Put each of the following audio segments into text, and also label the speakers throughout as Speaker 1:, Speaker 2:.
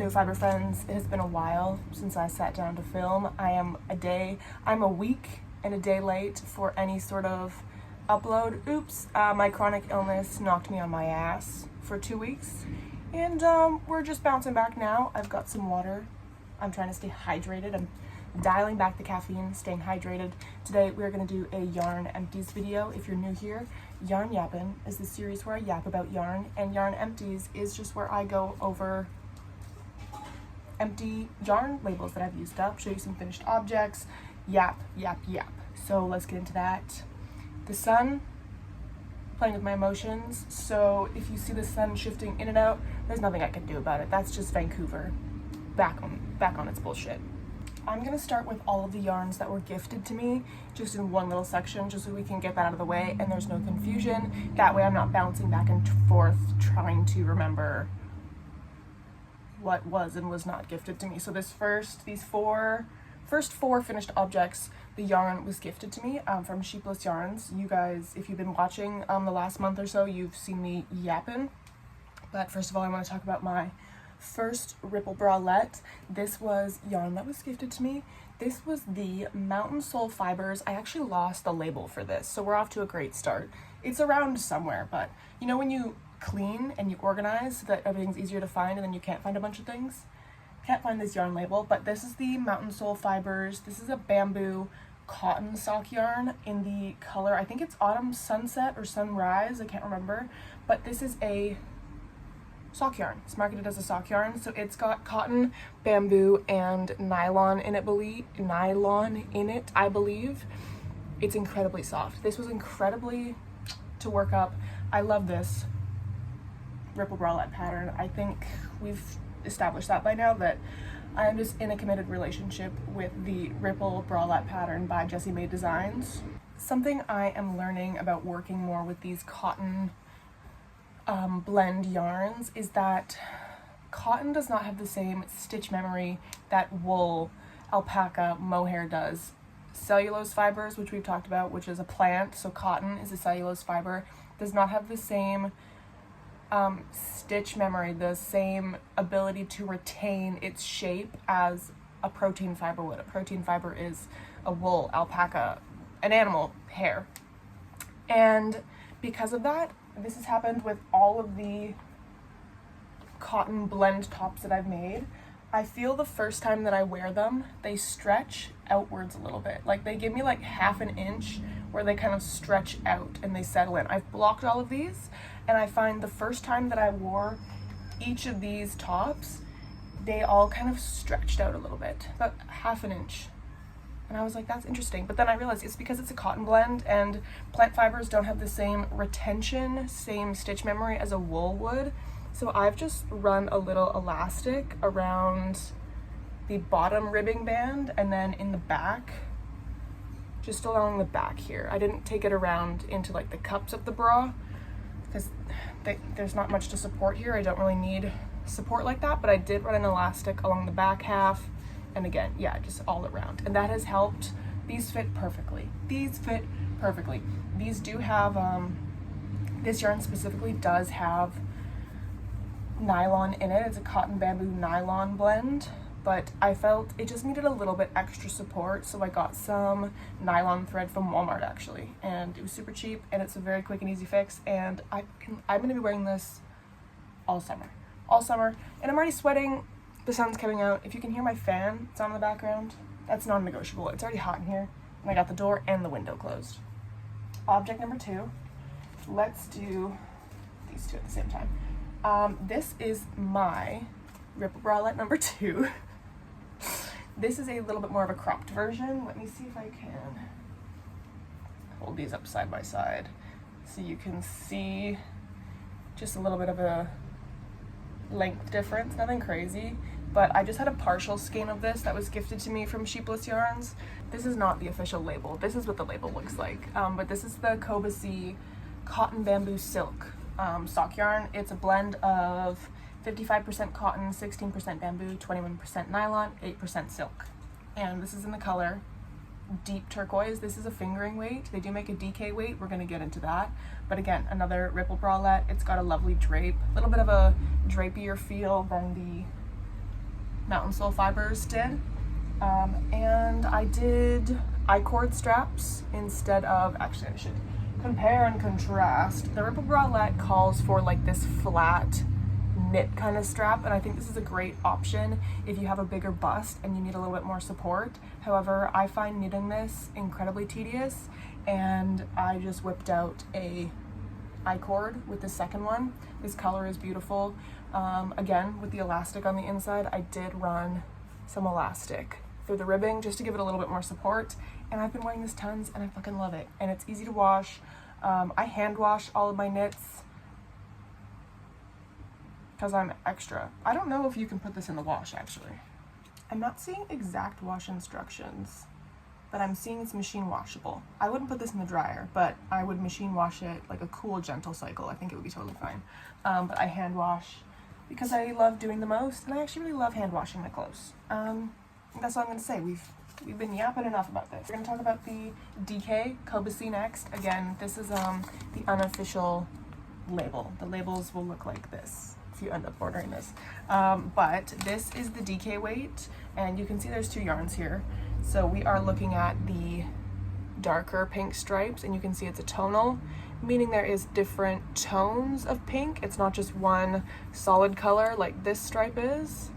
Speaker 1: Hello fiber friends, it has been a while since I sat down to film. I'm a week and a day late for any sort of upload. Oops, my chronic illness knocked me on my ass for 2 weeks and we're just bouncing back now. I've got some water. I'm trying to stay hydrated. I'm dialing back the caffeine, staying hydrated. Today we're going to do a yarn empties video. If you're new here, Yarn Yapping is the series where I yap about yarn, and yarn empties is just where I go over empty yarn labels that I've used up, show you some finished objects, yap. So let's get into that. The sun, playing with my emotions, so if you see the sun shifting in and out, there's nothing I can do about it. That's just Vancouver back on its bullshit. I'm gonna start with all of the yarns that were gifted to me, just in one little section, just so we can get that out of the way and there's no confusion. That way I'm not bouncing back and forth trying to remember what was and was not gifted to me. So these first four finished objects, the yarn was gifted to me from Sheepless Yarns. You guys, if you've been watching the last month or so, you've seen me yapping. But first of all, I want to talk about my first ripple bralette. This was yarn that was gifted to me. This was the Mountain Soul Fibers. I actually lost the label for this, so we're off to a great start. It's around somewhere, but you know when you clean and you organize so that everything's easier to find and then you can't find a bunch of things? Can't find this yarn label, but this is the Mountain Soul Fibers. This is a bamboo cotton sock yarn in the color, I think it's Autumn Sunset or Sunrise, I can't remember, but this is a sock yarn. It's marketed as a sock yarn, so it's got cotton, bamboo, and nylon in it, I believe. It's incredibly soft. This was incredibly to work up. I love this ripple bralette pattern. I think we've established that by now, that I am just in a committed relationship with the ripple bralette pattern by Jessie Maed Designs. Something I am learning about working more with these cotton blend yarns is that cotton does not have the same stitch memory that wool, alpaca, mohair does. Cellulose fibers, which we've talked about, which is a plant, so cotton is a cellulose fiber, does not have the same stitch memory, the same ability to retain its shape as a protein fiber would. A protein fiber is a wool, alpaca, an animal hair. And because of that, this has happened with all of the cotton blend tops that I've made. I feel the first time that I wear them, they stretch outwards a little bit. Like they give me like half an inch where they kind of stretch out and they settle in. I've blocked all of these, and I find the first time that I wore each of these tops, they all kind of stretched out a little bit, about half an inch. And I was like, that's interesting. But then I realized it's because it's a cotton blend and plant fibers don't have the same retention, same stitch memory as a wool would. So I've just run a little elastic around the bottom ribbing band and then in the back, just along the back here. I didn't take it around into like the cups of the bra because there's not much to support here. I don't really need support like that, but I did run an elastic along the back half. And again, yeah, just all around. And that has helped. These fit perfectly. These do have, this yarn specifically does have nylon in it. It's a cotton bamboo nylon blend, but I felt it just needed a little bit extra support. So I got some nylon thread from Walmart actually, and it was super cheap and it's a very quick and easy fix. And I'm gonna be wearing this all summer, and I'm already sweating. The sun's coming out. If you can hear my fan, it's on in the background. That's non-negotiable. It's already hot in here, and I got the door and the window closed. Object number 2. Let's do these two at the same time. This is my ripple bralette number 2. This is a little bit more of a cropped version. Let me see if I can hold these up side by side so you can see just a little bit of a length difference, nothing crazy, but I just had a partial skein of this that was gifted to me from Sheepless Yarns. This is not the official label. This is what the label looks like, but this is the CoBaSi Cotton Bamboo Silk sock yarn. It's a blend of 55% cotton, 16% bamboo, 21% nylon, 8% silk, and this is in the color deep turquoise. This is a fingering weight. They do make a DK weight. We're going to get into that. But again, another ripple bralette. It's got a lovely drape, a little bit of a drapier feel than the Mountain Soul Fibers did. And I did I-cord straps instead of, actually I should compare and contrast. The Ripple Bralette calls for like this flat knit kind of strap, and I think this is a great option if you have a bigger bust and you need a little bit more support. However, I find knitting this incredibly tedious, and I just whipped out a I-cord with the second one. This color is beautiful. Again, with the elastic on the inside, I did run some elastic through the ribbing just to give it a little bit more support, and I've been wearing this tons and I fucking love it, and it's easy to wash. I hand wash all of my knits because I'm extra. I don't know if you can put this in the wash, actually. I'm not seeing exact wash instructions, but I'm seeing it's machine washable. I wouldn't put this in the dryer, but I would machine wash it like a cool, gentle cycle. I think it would be totally fine. But I hand wash because I love doing the most, and I actually really love hand washing my clothes. That's all I'm gonna say. We've been yapping enough about this. We're gonna talk about the DK CoBaSi next. Again, this is the unofficial label. The labels will look like this if you end up ordering this. But this is the DK weight, and you can see there's two yarns here. So we are looking at the darker pink stripes, and you can see it's a tonal, meaning there is different tones of pink. It's not just one solid color like this stripe is.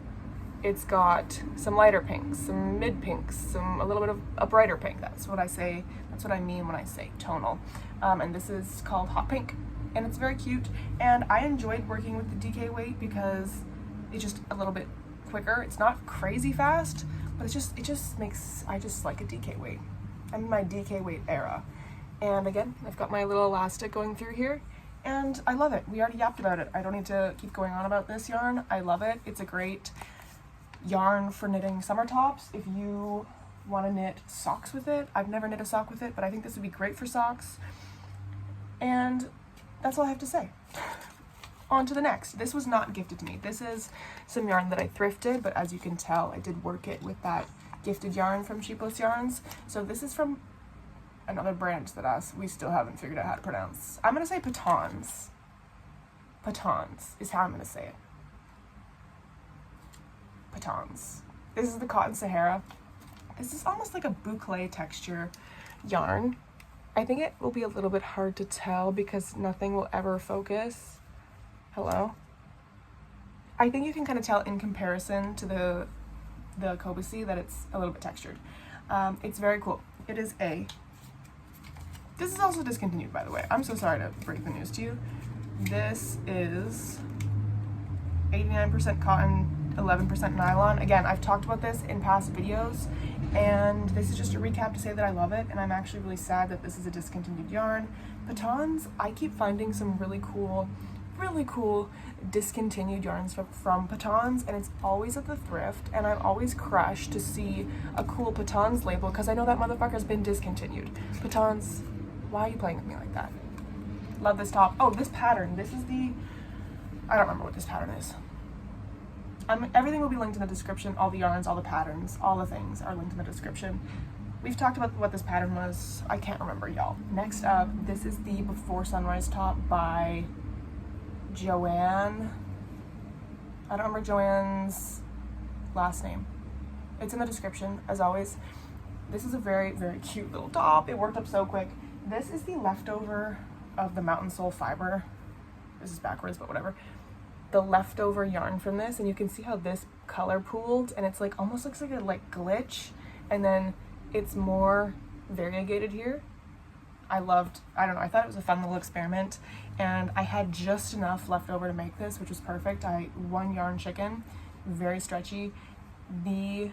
Speaker 1: It's got some lighter pinks, some mid pinks, a little bit of a brighter pink. That's what I say. That's what I mean when I say tonal. And this is called Hot Pink, and it's very cute. And I enjoyed working with the DK weight because it's just a little bit quicker. It's not crazy fast, but it just makes, I just like a DK weight. I'm in my DK weight era. And again, I've got my little elastic going through here, and I love it. We already yapped about it. I don't need to keep going on about this yarn. I love it. It's a great yarn for knitting summer tops. If you want to knit socks with it, I've never knit a sock with it, but I think this would be great for socks. And that's all I have to say. On to the next. This was not gifted to me. This is some yarn that I thrifted, but as you can tell, I did work it with that gifted yarn from Sheepless Yarns. So this is from another brand that we still haven't figured out how to pronounce. I'm gonna say Patons. Patons is how I'm gonna say it. Patons. This is the Cotton Sahara. This is almost like a boucle texture yarn. I think it will be a little bit hard to tell because nothing will ever focus. Hello? I think you can kind of tell in comparison to the CoBaSi that it's a little bit textured. It's very cool. It is this is also discontinued, by the way. I'm so sorry to break the news to you. This is 89% cotton, 11% nylon. Again, I've talked about this in past videos, and this is just a recap to say that I love it, and I'm actually really sad that this is a discontinued yarn. Patons, I keep finding some really cool discontinued yarns from Patons, and it's always at the thrift, and I'm always crushed to see a cool Patons label because I know that motherfucker's been discontinued. Patons, why are you playing with me like that? Love this top. Oh, this pattern. This is I don't remember what this pattern is. Everything will be linked in the description. All the yarns, all the patterns, all the things are linked in the description. We've talked about what this pattern was. I can't remember, y'all. Next up, this is the Before Sunrise top by Joan. I don't remember Joanne's last name. It's in the description, as always. This is a very, very cute little top. It worked up so quick. This is the leftover of the Mountain Soul fiber. This is backwards, but whatever. The leftover yarn from this, and you can see how this color pooled, and it's like almost looks like a glitch, and then it's more variegated here. I don't know, I thought it was a fun little experiment, and I had just enough left over to make this, which was perfect. One yarn chicken, very stretchy. The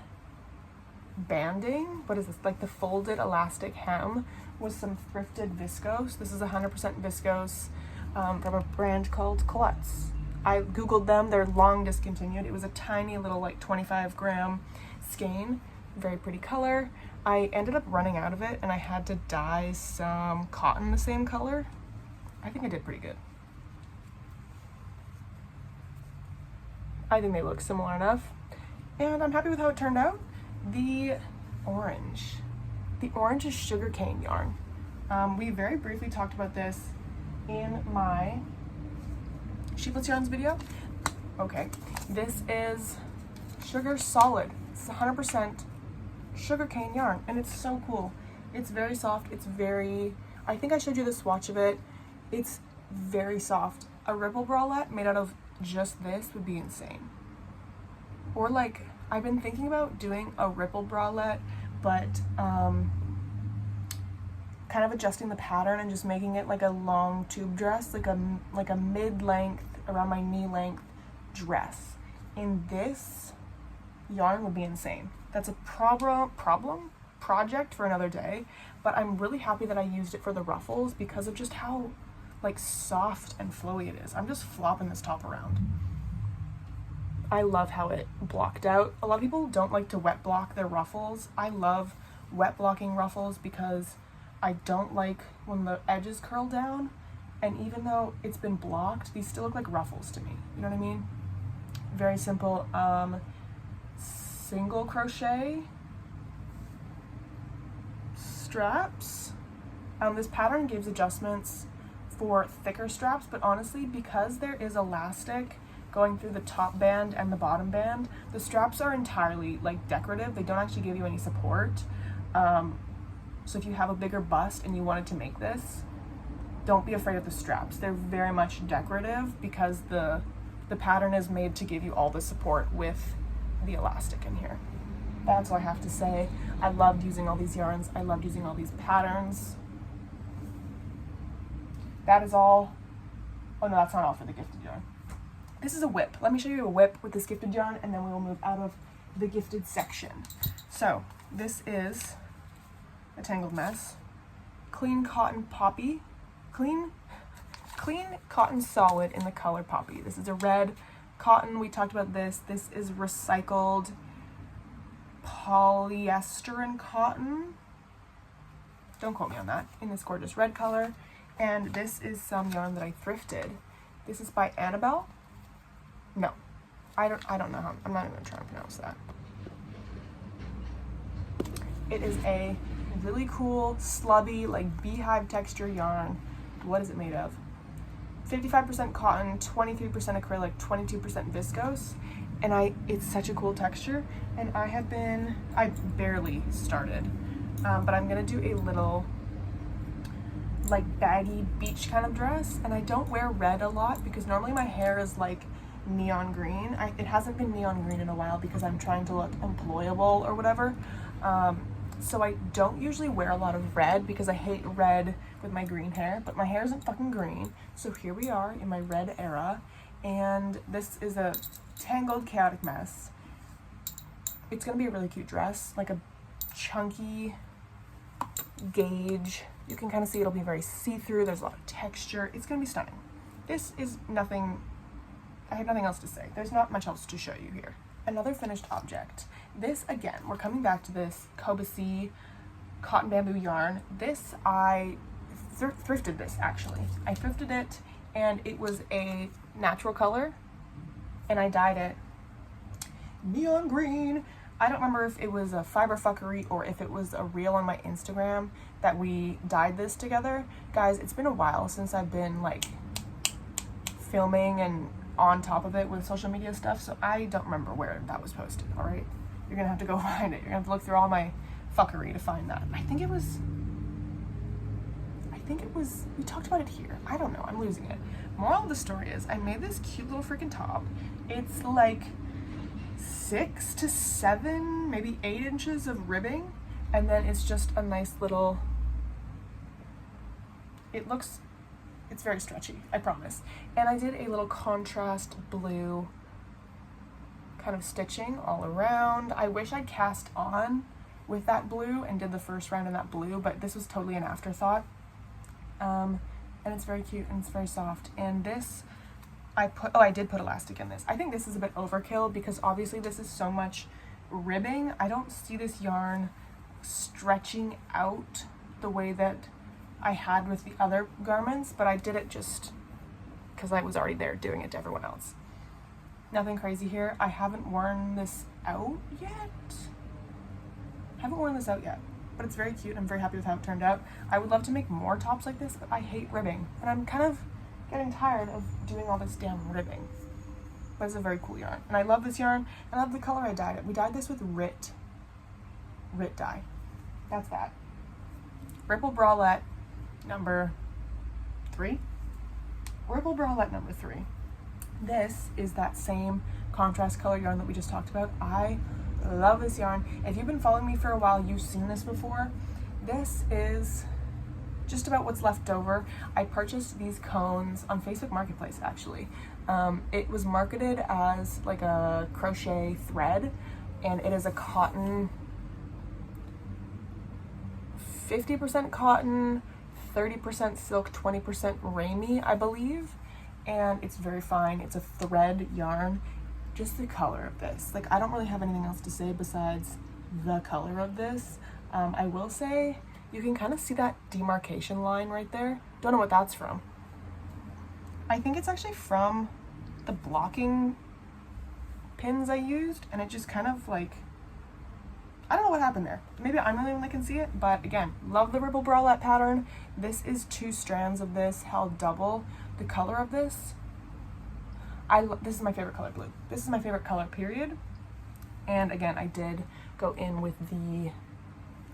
Speaker 1: banding, what is this, like the folded elastic hem, was some Thrifted viscose. This is 100% viscose from a brand called AltKnots. I googled them, they're long discontinued. It was a tiny little like 25 gram skein, very pretty color. I ended up running out of it, and I had to dye some cotton the same color. I think I did pretty good. I think they look similar enough, and I'm happy with how it turned out. The orange is sugarcane yarn. We very briefly talked about this in my Sheepless Yarns video. Okay, this is sugar solid. It's 100% sugarcane yarn, and it's so cool. It's very soft. It's very, I think I showed you the swatch of it. It's very soft. A ripple bralette made out of just this would be insane. Or like, I've been thinking about doing a ripple bralette, but kind of adjusting the pattern and just making it like a long tube dress, like a mid-length, around my knee length dress. And this yarn would be insane. That's a project for another day, but I'm really happy that I used it for the ruffles because of just how like soft and flowy it is. I'm just flopping this top around. I love how it blocked out. A lot of people don't like to wet block their ruffles. I love wet blocking ruffles because I don't like when the edges curl down, and even though it's been blocked, these still look like ruffles to me. You know what I mean? Very simple. Single crochet straps. This pattern gives adjustments for thicker straps, but honestly, because there is elastic going through the top band and the bottom band, the straps are entirely like decorative. They don't actually give you any support. So if you have a bigger bust and you wanted to make this, don't be afraid of the straps. They're very much decorative because the pattern is made to give you all the support with the elastic in here. That's all I have to say. I loved using all these yarns. I loved using all these patterns. That is all. Oh no, that's not all for the gifted yarn. This is a whip. Let me show you a whip with this gifted yarn, and then we will move out of the gifted section. So this is a tangled mess. Clean cotton poppy. Clean cotton solid in the color poppy. This is a red cotton. We talked about this. This is recycled polyester and cotton. Don't quote me on that. In this gorgeous red color. And this is some yarn that I thrifted. This is by Annabelle. No, I don't know how, I'm not even trying to pronounce that. It is a really cool, slubby, like beehive texture yarn. What is it made of? 55% cotton, 23% acrylic, 22% viscose. And it's such a cool texture. And I barely started, but I'm gonna do a little like baggy beach kind of dress. And I don't wear red a lot because normally my hair is like neon green. It hasn't been neon green in a while because I'm trying to look employable or whatever. So I don't usually wear a lot of red because I hate red with my green hair, but my hair isn't fucking green. So here we are in my red era, and this is a tangled, chaotic mess. It's gonna be a really cute dress, like a chunky gauge. You can kind of see it'll be very see-through. There's a lot of texture. It's gonna be stunning. This is nothing, I have nothing else to say. There's not much else to show you here. Another finished object. This, again, we're coming back to this CoBaSi cotton bamboo yarn. This, I thrifted this, actually. I thrifted it, and it was a natural color, and I dyed it neon green. I don't remember if it was a fiber fuckery or if it was a reel on my Instagram that we dyed this together. Guys, it's been a while since I've been, like, filming and on top of it with social media stuff, so I don't remember where that was posted, all right? You're gonna have to go find it. You're gonna have to look through all my fuckery to find that. I think it was, we talked about it here. I don't know, I'm losing it. Moral of the story is, I made this cute little freaking top. It's like 6 to 7, maybe 8 inches of ribbing, and then it's just a nice little, it's very stretchy, I promise. And I did a little contrast blue kind of stitching all around. I wish I'd cast on with that blue and did the first round in that blue, but this was totally an afterthought. And it's very cute and it's very soft. And this, I did put elastic in this. I think this is a bit overkill because obviously this is so much ribbing. I don't see this yarn stretching out the way that I had with the other garments, but I did it just because I was already there doing it to everyone else. Nothing crazy here. I haven't worn this out yet. But it's very cute. I'm very happy with how it turned out. I would love to make more tops like this, but I hate ribbing. And I'm kind of getting tired of doing all this damn ribbing. but it's a very cool yarn. And I love this yarn, and I love the color I dyed it. We dyed this with Rit dye. That's that. Ripple Bralette number 3. Ripple Bralette number 3. This is that same contrast color yarn that we just talked about. I love this yarn. If you've been following me for a while, you've seen this before. This is just about what's left over. I purchased these cones on Facebook Marketplace, actually. It was marketed as like a crochet thread, and it is a cotton, 50% cotton, 30% silk, 20% ramie, I believe. And it's very fine. It's a thread yarn. Just the color of this. Like, I don't really have anything else to say besides the color of this. I will say, you can kind of see that demarcation line right there. Don't know what that's from. I think it's actually from the blocking pins I used, and it just kind of like, I don't know what happened there. Maybe I'm the only one that can see it, but again, love the Ripple Bralette pattern. This is 2 strands of this held double. The color of this, this is my favorite color, blue. This is my favorite color, period. And again, I did go in with the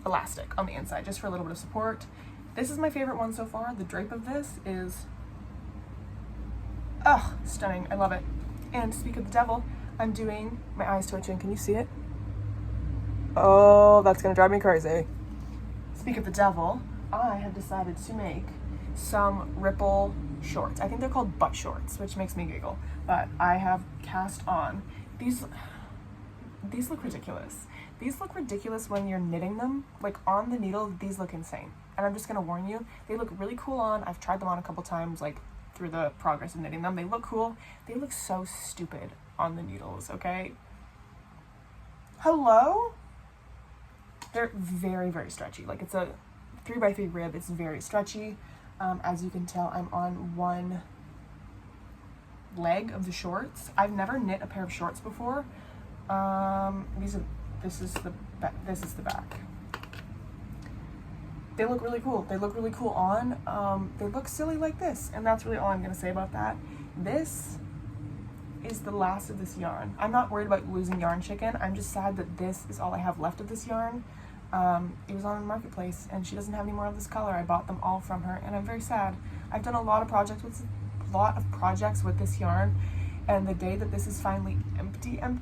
Speaker 1: elastic on the inside just for a little bit of support. This is my favorite one so far. The drape of this is, stunning. I love it. And to speak of the devil, I'm doing, my eyes twitching. Can you see it? Oh, that's gonna drive me crazy. Speak of the devil, I have decided to make some ripple shorts. I think they're called butt shorts, which makes me giggle. But I have cast on these look ridiculous. These look ridiculous when you're knitting them. Like, on the needle, these look insane. And I'm just gonna warn you, they look really cool on. I've tried them on a couple times, like, through the progress of knitting them. They look cool. They look so stupid on the needles, okay? Hello? They're very, very stretchy. Like, it's a 3x3 rib. It's very stretchy. As you can tell, I'm on one leg of the shorts. I've never knit a pair of shorts before. This is the back. They look really cool. They look really cool on. They look silly like this, and that's really all I'm gonna say about that. This is the last of this yarn. I'm not worried about losing yarn chicken. I'm just sad that this is all I have left of this yarn. It was on the marketplace, and she doesn't have any more of this color. I bought them all from her, and I'm very sad. I've done a lot of projects with this yarn, and the day that this is finally empty, I'm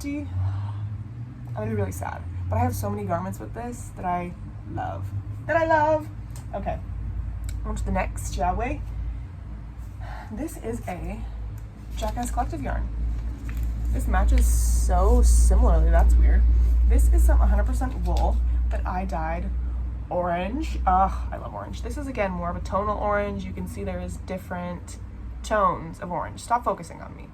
Speaker 1: gonna be really sad. But I have so many garments with this that I love. Okay, on to the next, shall we? This is a JackassCollective yarn. This matches so similarly, that's weird. This is some 100% wool that I dyed orange. I love orange. This is, again, more of a tonal orange. You can see there is different tones of orange. Stop focusing on me.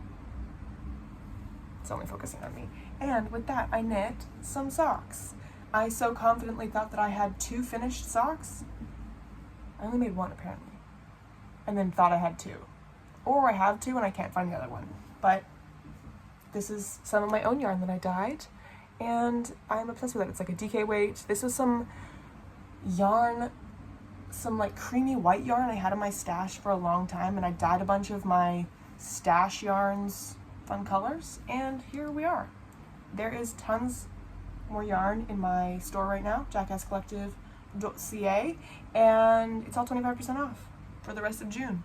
Speaker 1: It's only focusing on me. And with that, I knit some socks. I so confidently thought that I had 2 finished socks. I only made 1, apparently. And then thought I had 2. Or I have 2 and I can't find the other one. But this is some of my own yarn that I dyed, and I'm obsessed with it. It's like a DK weight. This was some yarn, some like creamy white yarn I had in my stash for a long time, and I dyed a bunch of my stash yarns fun colors, and here we are. There is tons more yarn in my store right now, JackassCollective.ca, and it's all 25% off for the rest of June.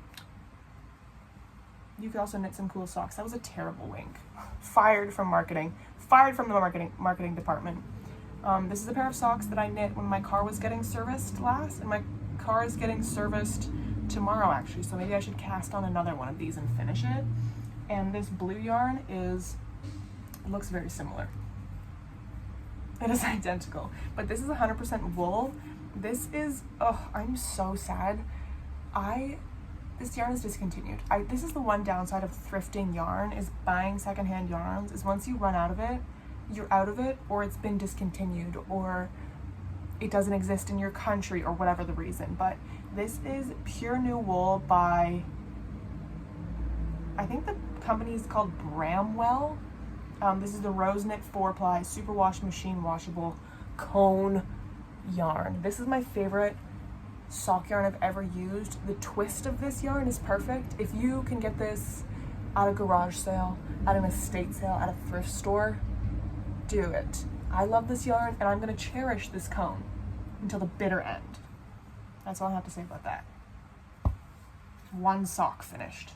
Speaker 1: You could also knit some cool socks. That was a terrible wink. Fired from marketing. Fired from the marketing department. This is a pair of socks that I knit when my car was getting serviced last, and my car is getting serviced tomorrow, actually, so maybe I should cast on another one of these and finish it. And this blue yarn looks very similar. It is identical, but this is 100% wool. This is, I'm so sad. This yarn is discontinued. This is the one downside of thrifting yarn, is buying secondhand yarns, is once you run out of it, you're out of it, or it's been discontinued, or it doesn't exist in your country, or whatever the reason. But this is pure new wool by, I think the company is called Bramwell. This is the Rose Knit 4-ply superwash machine washable cone yarn. This is my favorite sock yarn I've ever used. The twist of this yarn is perfect. If you can get this at a garage sale, at an estate sale, at a thrift store, do it. I love this yarn, and I'm gonna cherish this cone until the bitter end. That's all I have to say about that. One sock finished.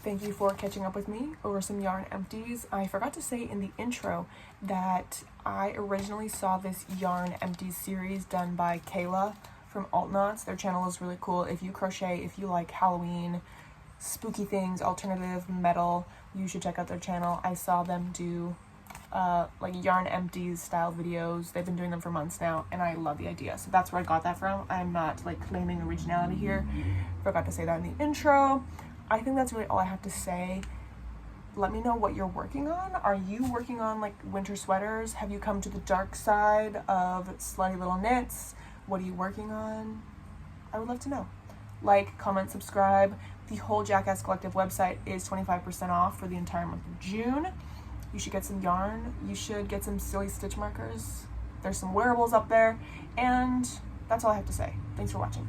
Speaker 1: Thank you for catching up with me over some yarn empties. I forgot to say in the intro that I originally saw this yarn empties series done by Kayla from AltKnots. Their channel is really cool. If you crochet, if you like Halloween, spooky things, alternative metal, you should check out their channel. I saw them do like yarn empties style videos. They've been doing them for months now, and I love the idea. So that's where I got that from. I'm not like claiming originality here. Forgot to say that in the intro. I think that's really all I have to say. Let me know what you're working on. Are you working on like winter sweaters? Have you come to the dark side of slutty little knits? What are you working on? I would love to know. Like, comment, subscribe. The whole Jackass Collective website is 25% off for the entire month of June. You should get some yarn. You should get some silly stitch markers. There's some wearables up there. And that's all I have to say. Thanks for watching.